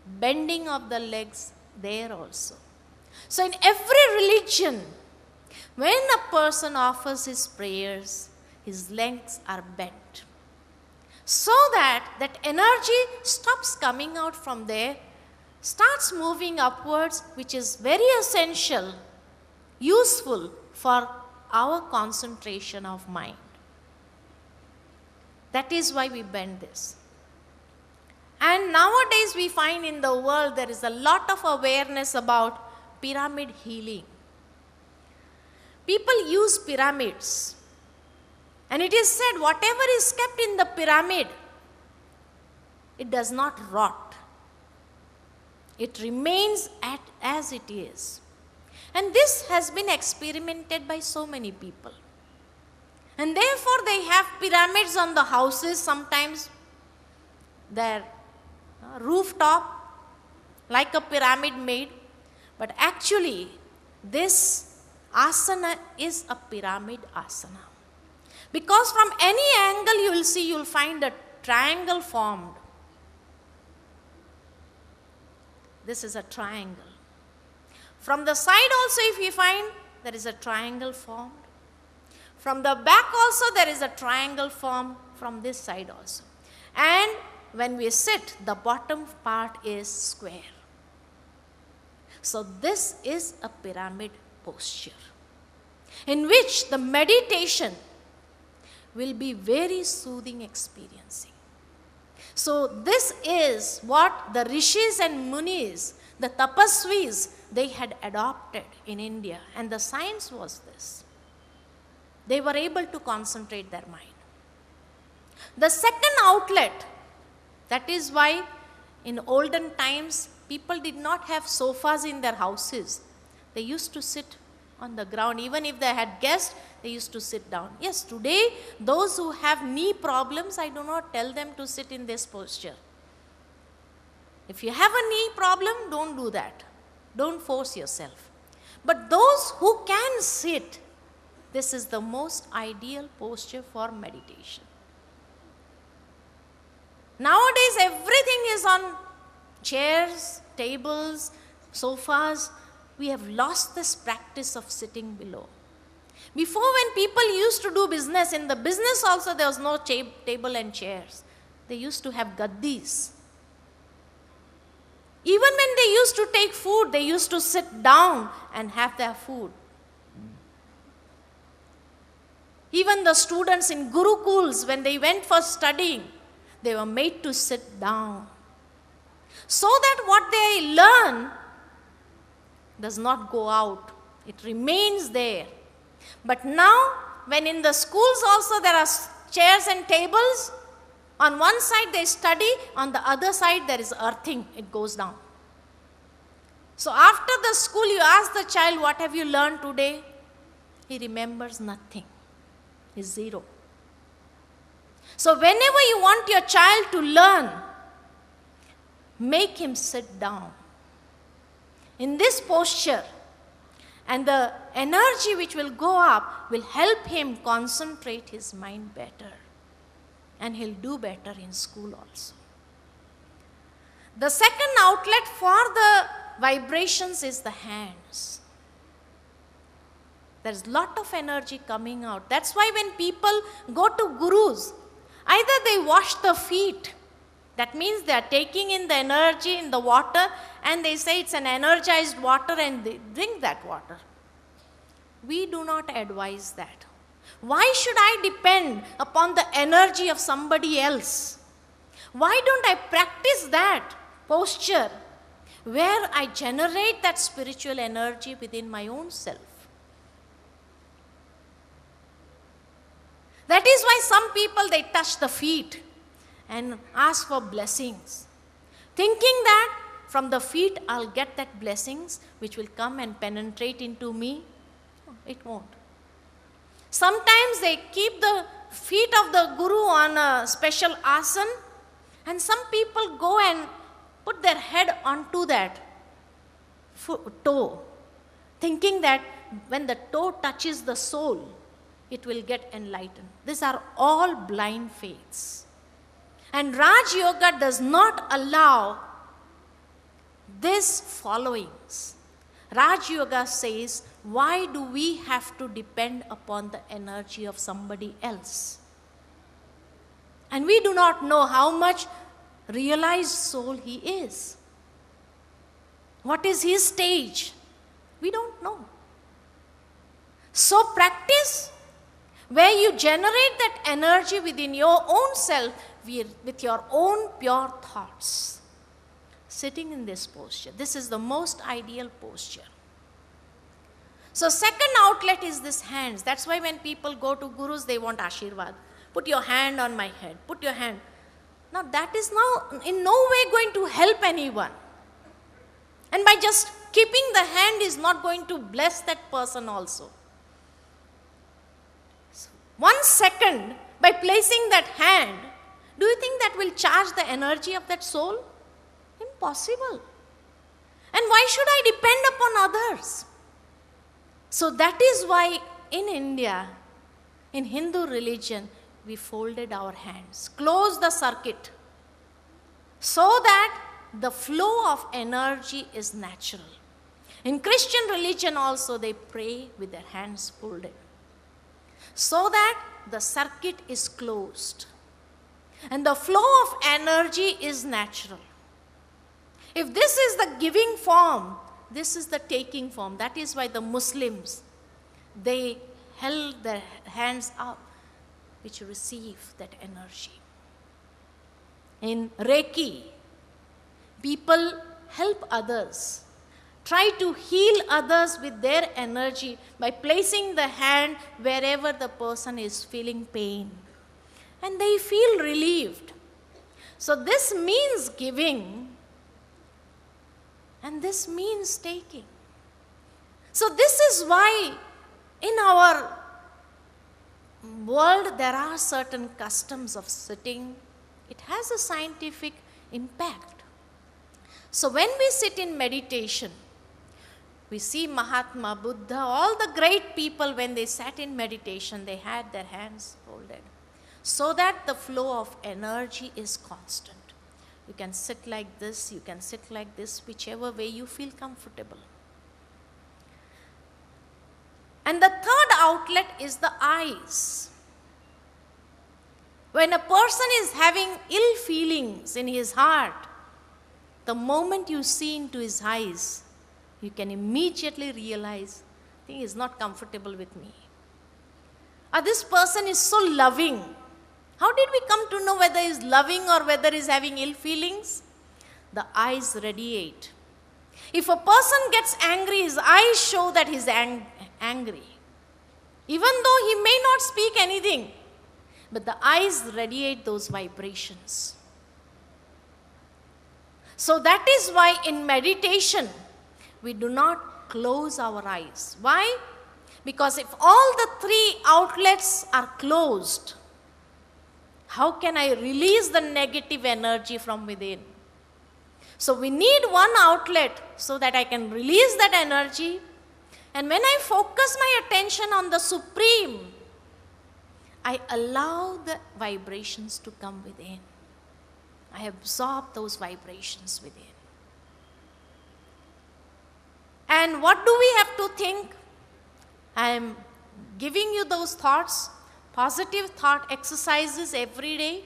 bending of the legs there also. So in every religion, when a person offers his prayers, his legs are bent, so that that energy stops coming out from there, starts moving upwards, which is very essential, useful for our concentration of mind. That is why we bend this. And nowadays we find in the world there is a lot of awareness about pyramid healing. People use pyramids. And it is said whatever is kept in the pyramid, it does not rot. It remains as it is. And this has been experimented by so many people. And therefore they have pyramids on the houses, sometimes their rooftop, like a pyramid made. But actually, this asana is a pyramid asana. Because from any angle you will see, you will find a triangle formed. This is a triangle. From the side also, if you find, there is a triangle formed. From the back also, there is a triangle formed from this side also. And when we sit, the bottom part is square. So this is a pyramid posture, in which the meditation will be very soothing experiencing. So this is what the rishis and munis, the tapasvis, they had adopted in India. And the science was this. They were able to concentrate their mind. The second outlet, that is why in olden times people did not have sofas in their houses. They used to sit on the ground. Even if they had guests, they used to sit down. Yes, today those who have knee problems, I do not tell them to sit in this posture. If you have a knee problem, don't do that. Don't force yourself. But those who can sit, this is the most ideal posture for meditation. Nowadays, everything is on chairs, tables, sofas. We have lost this practice of sitting below. Before, when people used to do business, in the business also there was no table and chairs. They used to have gaddis. Even when they used to take food, they used to sit down and have their food. Even the students in Gurukuls, when they went for studying, they were made to sit down, so that what they learn does not go out. It remains there. But now, when in the schools also there are chairs and tables, on one side they study, on the other side there is earthing, it goes down. So after the school, you ask the child, what have you learned today? He remembers nothing. He's zero. So whenever you want your child to learn, make him sit down in this posture, and the energy which will go up will help him concentrate his mind better, and he'll do better in school also. The second outlet for the vibrations is the hands. There's a lot of energy coming out. That's why when people go to gurus, either they wash the feet, that means they are taking in the energy in the water, and they say it's an energized water and they drink that water. We do not advise that. Why should I depend upon the energy of somebody else? Why don't I practice that posture where I generate that spiritual energy within my own self? That is why some people, they touch the feet and ask for blessings, thinking that from the feet I'll get that blessings which will come and penetrate into me. No, it won't. Sometimes they keep the feet of the guru on a special asana, and some people go and put their head onto that toe, thinking that when the toe touches the soul, it will get enlightened. These are all blind faiths. And Raj Yoga does not allow this followings. Raj Yoga says, why do we have to depend upon the energy of somebody else? And we do not know how much realized soul he is. What is his stage? We don't know. So practice where you generate that energy within your own self with your own pure thoughts. Sitting in this posture. This is the most ideal posture. So second outlet is this hands. That's why when people go to gurus, they want Ashirvad. Put your hand on my head. Put your hand. Now that is now in no way going to help anyone. And by just keeping the hand is not going to bless that person also. So 1 second, by placing that hand, do you think that will charge the energy of that soul? Impossible. And why should I depend upon others? So that is why in India, in Hindu religion, we folded our hands, closed the circuit, so that the flow of energy is natural. In Christian religion also, they pray with their hands folded, so that the circuit is closed and the flow of energy is natural. If this is the giving form, this is the taking form. That is why the Muslims, they held their hands up, which receive that energy. In Reiki, people help others, try to heal others with their energy by placing the hand wherever the person is feeling pain. And they feel relieved. So this means giving, and this means taking. So this is why in our world there are certain customs of sitting. It has a scientific impact. So when we sit in meditation, we see Mahatma, Buddha, all the great people, when they sat in meditation, they had their hands folded, so that the flow of energy is constant. You can sit like this, you can sit like this, whichever way you feel comfortable. And the third outlet is the eyes. When a person is having ill feelings in his heart, the moment you see into his eyes, you can immediately realize, I think he's not comfortable with me. Or this person is so loving. How did we come to know whether he's loving or whether he's having ill feelings? The eyes radiate. If a person gets angry, his eyes show that he's angry. Even though he may not speak anything, but the eyes radiate those vibrations. So that is why in meditation, we do not close our eyes. Why? Because if all the 3 outlets are closed, how can I release the negative energy from within? So we need one outlet so that I can release that energy. And when I focus my attention on the Supreme, I allow the vibrations to come within. I absorb those vibrations within. And what do we have to think? I am giving you those thoughts, positive thought exercises every day,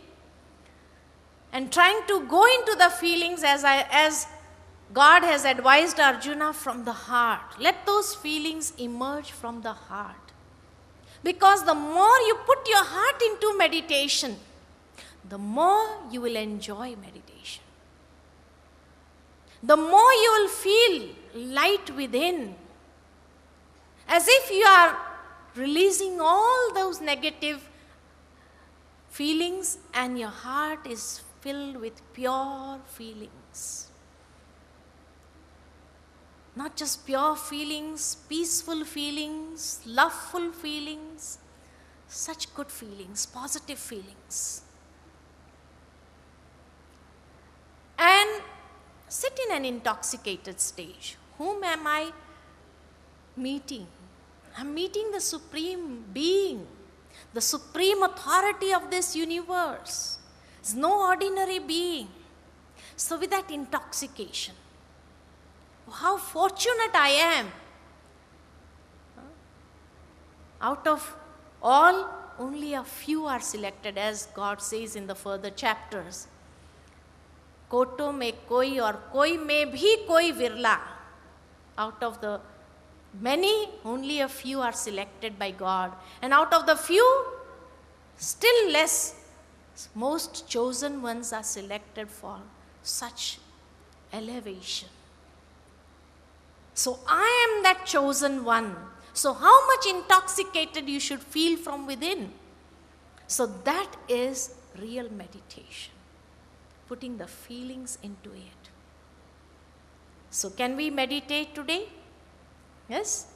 and trying to go into the feelings as God has advised Arjuna, from the heart. Let those feelings emerge from the heart. Because the more you put your heart into meditation, the more you will enjoy meditation. The more you will feel light within, as if you are releasing all those negative feelings and your heart is filled with pure feelings. Not just pure feelings, peaceful feelings, loveful feelings, such good feelings, positive feelings. And sit in an intoxicated stage. Whom am I meeting? I'm meeting the Supreme Being, the Supreme Authority of this universe. It's no ordinary being. So with that intoxication, How fortunate I am. Out of all, only a few are selected, as God says in the further chapters. Koto mein koi or koi mein bhi koi virla. Out of the many, only a few are selected by God. And out of the few, still less, most chosen ones are selected for such elevation. So I am that chosen one. So how much intoxicated you should feel from within. So that is real meditation. Putting the feelings into it. So can we meditate today? Yes?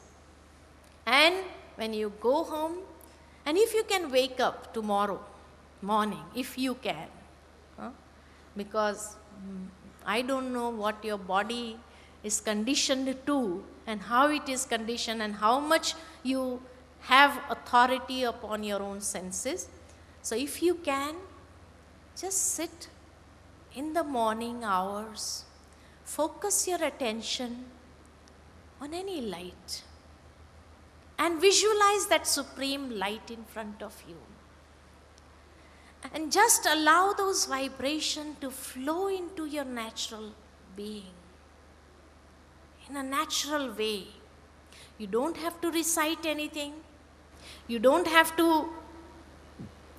And when you go home, and if you can wake up tomorrow morning, if you can, because I don't know what your body is conditioned to and how it is conditioned and how much you have authority upon your own senses. So if you can, just sit in the morning hours, focus your attention on any light and visualize that supreme light in front of you. And just allow those vibrations to flow into your natural being in a natural way. You don't have to recite anything. You don't have to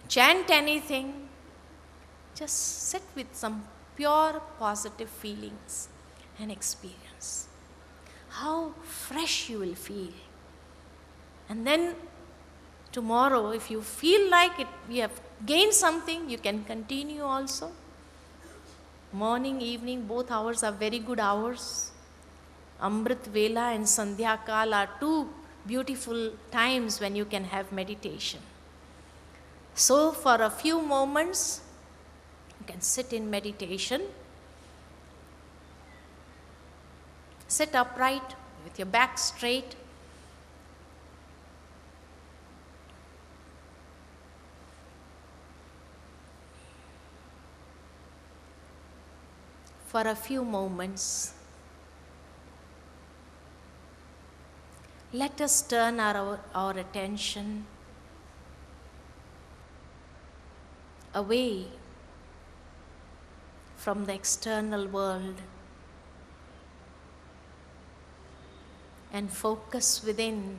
chant anything. Just sit with some pure positive feelings and experience. How fresh you will feel. And then tomorrow, if you feel like you have gained something, you can continue also. Morning, evening, both hours are very good hours. Amrit Vela and Sandhya Kal are two beautiful times when you can have meditation. So for a few moments, you can sit in meditation. Sit upright with your back straight. For a few moments, let us turn our attention away from the external world and focus within.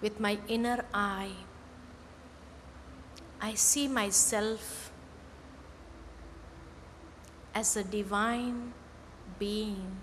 With my inner eye, I see myself as a divine being